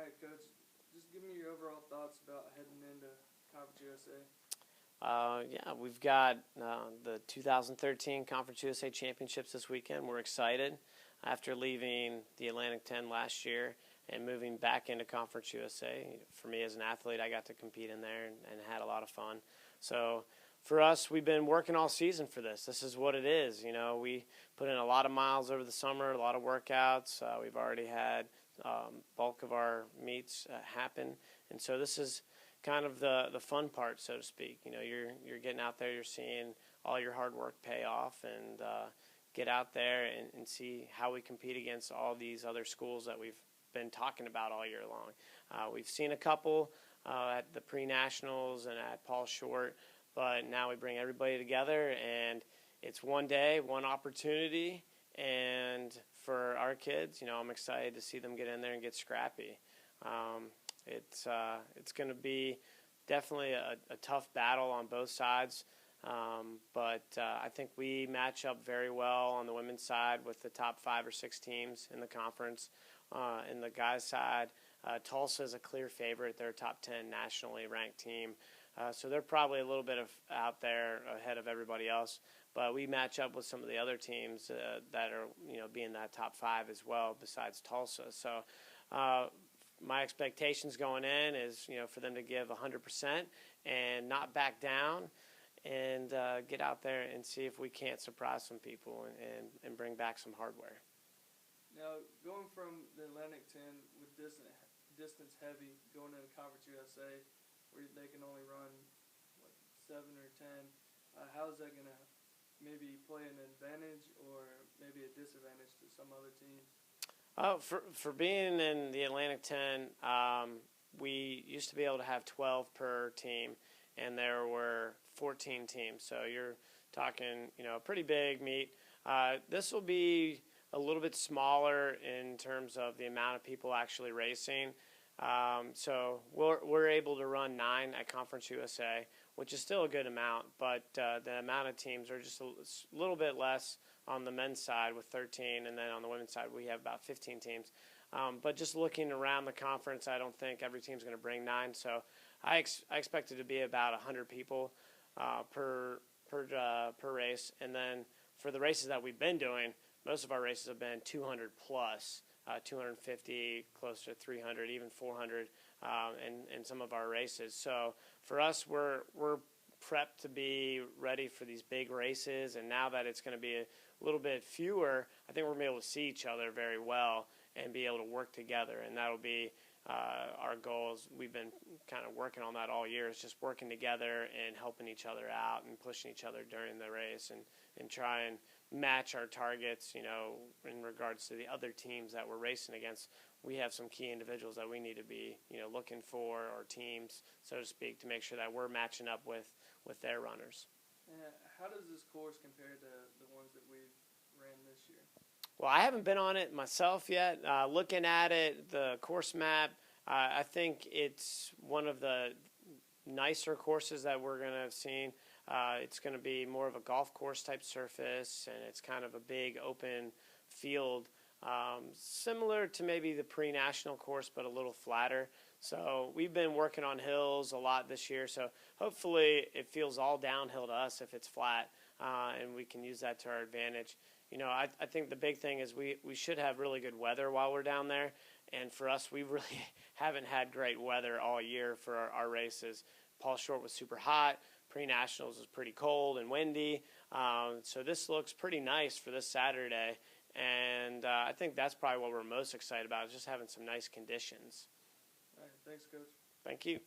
right, Coach. Just give me your overall thoughts about heading into Conference USA. Yeah, we've got the 2013 Conference USA Championships this weekend. We're excited. After leaving the Atlantic 10 last year and moving back into Conference USA, for me as an athlete, I got to compete in there and had a lot of fun. So for us, we've been working all season for this. This is what it is. You know, we put in a lot of miles over the summer, a lot of workouts. We've already had bulk of our meets happen, and so this is kind of the fun part, so to speak. You know, you're getting out there, you're seeing all your hard work pay off, and get out there and see how we compete against all these other schools that we've been talking about all year long. We've seen a couple at the pre-nationals and at Paul Short, but now we bring everybody together, and it's one day, one opportunity, and for our kids, you know, I'm excited to see them get in there and get scrappy. It's going to be definitely a tough battle on both sides, but I think we match up very well on the women's side with the top 5 or 6 teams in the conference. In the guys' side, Tulsa is a clear favorite. They're a top 10 nationally ranked team, so they're probably a little bit out there ahead of everybody else. But we match up with some of the other teams that are, you know, being that top 5 as well, besides Tulsa. So my expectations going in is, you know, for them to give 100% and not back down, and get out there and see if we can't surprise some people and bring back some hardware. Now, going from the Atlantic 10 with distance heavy, going into Conference USA, where they can only run 7 or 10, how is that going to maybe play an advantage or maybe a disadvantage to some other teams? For being in the Atlantic 10, we used to be able to have 12 per team, and there were 14 teams. So you're talking, you know, a pretty big meet. This will be a little bit smaller in terms of the amount of people actually racing. So we're able to run 9 at Conference USA, which is still a good amount, but the amount of teams are just a little bit less on the men's side with 13, and then on the women's side we have about 15 teams. But just looking around the conference, I don't think every team's going to bring 9, so I expect it to be about 100 people per race. And then for the races that we've been doing, most of our races have been 200 plus, 250, close to 300, even 400 in some of our races. So for us, we're prepped to be ready for these big races, and now that it's going to be a little bit fewer, I think we're going to be able to see each other very well and be able to work together, and that'll be our goals. We've been kind of working on that all year, is just working together and helping each other out and pushing each other during the race and try and match our targets, you know, in regards to the other teams that we're racing against. We have some key individuals that we need to be, you know, looking for, or teams, so to speak, to make sure that we're matching up with their runners. How does this course compare to the ones that we've ran this year? Well, I haven't been on it myself yet. Looking at it, the course map, I think it's one of the nicer courses that we're going to have seen. It's going to be more of a golf course type surface, and it's kind of a big open field, similar to maybe the pre-national course, but a little flatter. So we've been working on hills a lot this year, so hopefully it feels all downhill to us if it's flat, and we can use that to our advantage. You know, I think the big thing is we should have really good weather while we're down there, and for us, we really haven't had great weather all year for our races. Paul Short was super hot. Pre-nationals was pretty cold and windy, so this looks pretty nice for this Saturday, and I think that's probably what we're most excited about, is just having some nice conditions. All right, thanks, Coach. Thank you.